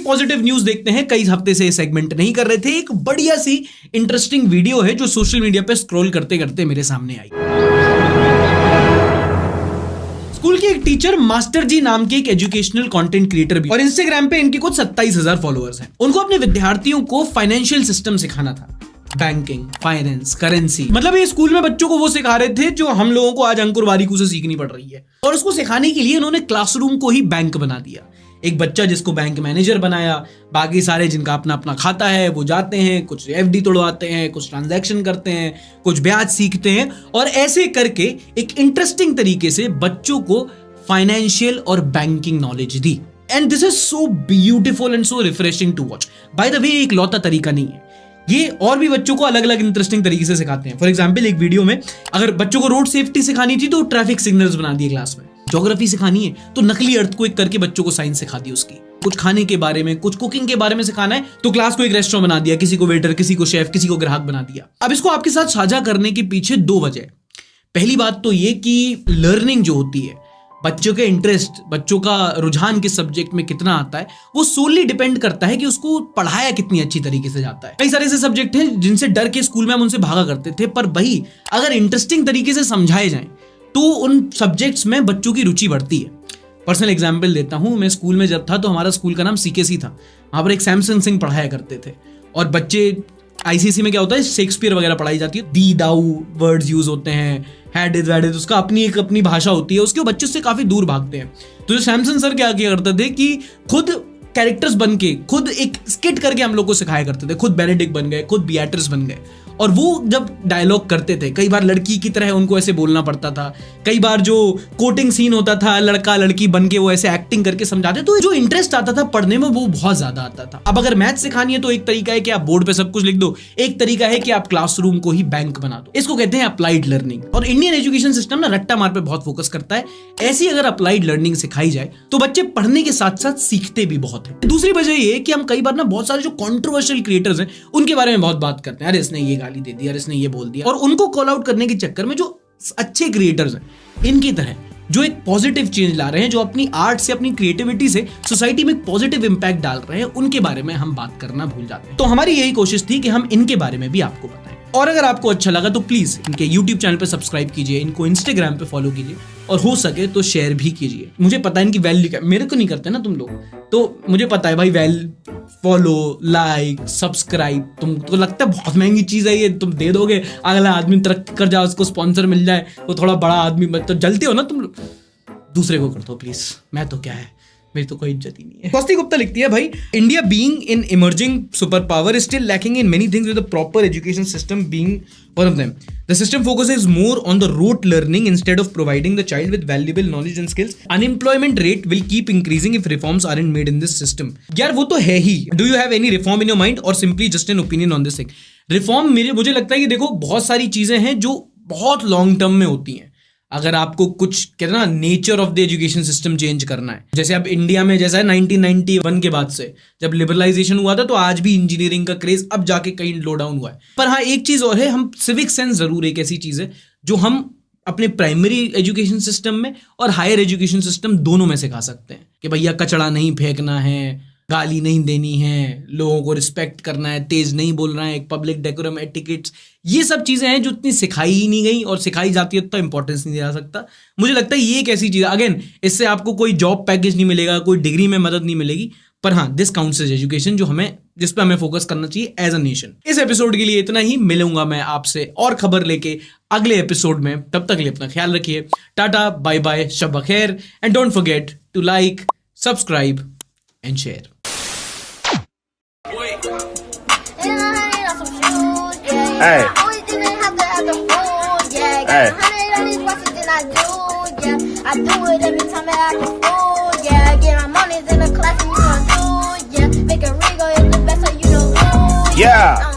Positive news देखते हैं। कई हफ्ते से सेगमेंट नहीं कर रहे थे। एक बढ़िया सी इंटरेस्टिंग वीडियो है जो सोशल मीडिया पे स्क्रॉल करते करते मेरे सामने आई। स्कूल के एक टीचर मास्टर जी नाम के एक एजुकेशनल कंटेंट क्रिएटर भी, और इंस्टाग्राम पे इनके कुछ 27,000 फॉलोअर्स हैं। उनको अपने विद्यार्थियों को फाइनेंशियल सिस्टम सिखाना था, बैंकिंग, फाइनेंस, करेंसी। मतलब ये स्कूल में बच्चों को वो सिखा रहे थे जो हम लोगों को आज अंकुर बारीकू से सीखनी पड़ रही है। और उसको सिखाने के लिए उन्होंने क्लासरूम को ही बैंक बना दिया। एक बच्चा जिसको बैंक मैनेजर बनाया, बाकी सारे जिनका अपना अपना खाता है वो जाते हैं, कुछ एफडी तोड़वाते हैं, कुछ ट्रांजैक्शन करते हैं, कुछ ब्याज सीखते हैं, और ऐसे करके एक इंटरेस्टिंग तरीके से बच्चों को फाइनेंशियल और बैंकिंग नॉलेज दी। And this is so beautiful and so refreshing to watch. By the way, एक लौता तरीका नहीं है ये, और भी बच्चों को अलग अलग इंटरेस्टिंग तरीके से सिखाते हैं। फॉर एग्जाम्पल, एक वीडियो में अगर बच्चों को रोड सेफ्टी सिखानी थी तो ट्रैफिक सिग्नल्स बना दिए क्लास में। ज्योग्राफी सिखानी है तो नकली अर्थक्वेक करके बच्चों को साइंस सिखा दी उसकी। कुछ खाने के बारे में, कुछ कुकिंग के बारे में सिखाना है तो क्लास को एक रेस्टोरेंट बना दिया, किसी को वेटर, किसी को शेफ, किसी को ग्राहक बना दिया। अब इसको आपके साथ साझा करने के पीछे दो वजह। पहली बात तो ये कि लर्निंग जो होती है, बच्चों के इंटरेस्ट, बच्चों का रुझान किस सब्जेक्ट में कितना आता है, वो सोलली डिपेंड करता है कि उसको पढ़ाया कितनी अच्छी तरीके से जाता है। कई सारे ऐसे सब्जेक्ट हैं जिनसे डर के स्कूल में हम उनसे भागा करते थे, पर वही अगर इंटरेस्टिंग तरीके से समझाए जाएं तो उन सब्जेक्ट्स में बच्चों की रुचि बढ़ती है। पर्सनल एग्जाम्पल देता हूं, मैं स्कूल में जब था तो हमारा स्कूल का नाम सीकेसी था। वहां पर एक सैमसन सिंह पढ़ाया करते थे, और बच्चे आईसीएसई में क्या होता है, शेक्सपियर वगैरह पढ़ाई जाती है, दी दाऊ वर्ड्स यूज होते हैं, हैड इज वैड इज, उसका अपनी भाषा होती है, उसके बच्चे उससे काफी दूर भागते हैं। तो जो सैमसन सर क्या किया करते थे कि खुद कैरेक्टर्स बन के, खुद एक स्किट करके हम लोग को सिखाया करते थे। खुद बेनेडिक्ट बन गए, खुद बिएट्रिस बन गए, और वो जब डायलॉग करते थे, कई बार लड़की की तरह उनको ऐसे बोलना पड़ता था, कई बार जो कोटिंग सीन होता था लड़का लड़की बन के वो ऐसे एक्टिंग करके समझाते, तो जो इंटरेस्ट आता था पढ़ने में वो बहुत ज्यादा आता था। अब अगर मैथ सिखानी है तो एक तरीका है कि आप बोर्ड पे सब कुछ लिख दो, एक तरीका है कि आप क्लासरूम को ही बैंक बना दो। इसको कहते हैं अप्लाइड लर्निंग। और इंडियन एजुकेशन सिस्टम ना रट्टा मार पे बहुत फोकस करता है। ऐसी अगर अप्लाइड लर्निंग सिखाई जाए तो बच्चे पढ़ने के साथ साथ सीखते भी बहुत है। दूसरी वजह ये कि हम कई बार ना बहुत सारे जो कंट्रोवर्शियल क्रिएटर्स हैं उनके बारे में बहुत बात करते हैं, अरे इसने ये गाली दे दी, अरे इसने ये बोल दिया, और उनको कॉल आउट करने के चक्कर में जो अच्छे क्रिएटर्स हैं इनकी तरह जो एक पॉजिटिव चेंज ला रहे हैं, जो अपनी आर्ट से, अपनी क्रिएटिविटी से सोसाइटी में एक पॉजिटिव इंपैक्ट डाल रहे हैं, उनके बारे में हम बात करना भूल जाते हैं। तो हमारी यही कोशिश थी कि हम इनके बारे में भी आपको बताएं। और अगर आपको अच्छा लगा तो प्लीज इनके यूट्यूब चैनल पे सब्सक्राइब कीजिए, इनको इंस्टाग्राम पे फॉलो कीजिए, और हो सके तो शेयर भी कीजिए। मुझे पता है इनकी वैल्यू क्या, मेरे को नहीं करते ना तुम लोग, तो मुझे पता है भाई, फॉलो, लाइक, सब्सक्राइब तुमको लगता है बहुत महंगी चीज है ये, तुम दे दोगे, अगला आदमी तरक्की कर जाए, उसको स्पॉन्सर मिल जाए, वो थोड़ा बड़ा आदमी, मतलब जलते हो ना तुम लोग, दूसरे को कर दो प्लीज। मैं तो क्या है, मेरी तो कोई इज्जत ही नहीं है। स्वाति गुप्ता लिखती है, भाई India being in emerging super power is still lacking in many things, with a proper education system being one of them. The system focuses more on the rote learning instead of providing the child with valuable knowledge and skills. Unemployment rate will keep increasing if reforms aren't made in this system. यार वो तो है ही। Do you have any reform in your mind or simply just an opinion on this thing? Reform मुझे लगता है कि देखो बहुत सारी चीजें हैं जो बहुत लॉन्ग टर्म में होती हैं। अगर आपको कुछ कहते ना nature of the education system change करना है, जैसे अब इंडिया में जैसा है 1991 के बाद से जब लिबरलाइजेशन हुआ था, तो आज भी इंजीनियरिंग का क्रेज अब जाके कहीं लो डाउन हुआ है। पर हाँ, एक चीज और है, हम सिविक सेंस जरूर एक ऐसी चीज है जो हम अपने प्राइमरी एजुकेशन सिस्टम में और हायर एजुकेशन सिस्टम दोनों में सिखा सकते हैं कि भैया कचरा नहीं फेंकना है, गाली नहीं देनी है, लोगों को रिस्पेक्ट करना है, तेज नहीं बोलना है, एक पब्लिक डेकोरम, एटिकेट्स, ये सब चीजें हैं जो इतनी सिखाई ही नहीं गई, और सिखाई जाती है तो इंपॉर्टेंस नहीं दिया जा सकता। मुझे लगता है ये एक ऐसी चीज, अगेन इससे आपको कोई जॉब पैकेज नहीं मिलेगा, कोई डिग्री में मदद नहीं मिलेगी, पर हाँ दिस काउंट्स एज एजुकेशन, जिस पे हमें फोकस करना चाहिए एज अ नेशन। इस एपिसोड के लिए इतना ही। मिलूंगा मैं आपसे और खबर लेके अगले एपिसोड में। तब तक लिए अपना ख्याल रखिए। टाटा, बाय बाय, शब बखैर, and don't forget to like, subscribe and share. Hey. Hey. I do it every time that I can fool, yeah. Get my money's in the class and you don't do, yeah. Make a ring go, it's the best, so you know, yeah.